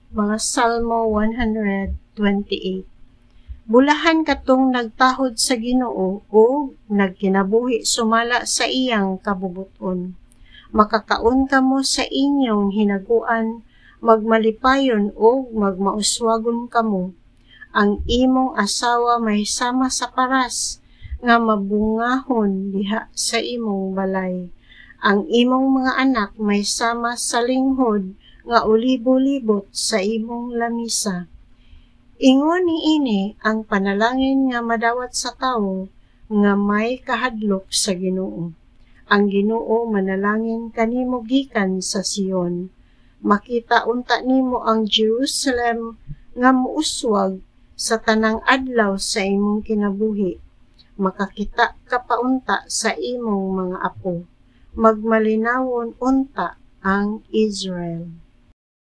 Mga Salmo 128. Bulahan katong nagtahod sa Ginoo o nagkinabuhi sumala sa iyang kabubuton. Makakaon kamo sa inyong hinaguan, magmalipayon o magmauswagon kamo. Ang imong asawa may sama sa paras, nga mabungahon diha sa imong balay. Ang imong mga anak may sama sa linghod, nga ulibo-libot sa imong lamisa. Ingon niini ang panalangin nga madawat sa tawo, nga may kahadlok sa Ginoo. Ang Ginoo manalangin kanimo gikan sa Sion. Makita unta nimo ang Jerusalem nga muuswag sa tanang adlaw sa imong kinabuhi. Makakita ka pa unta sa imong mga apo. Magmalinawon unta ang Israel.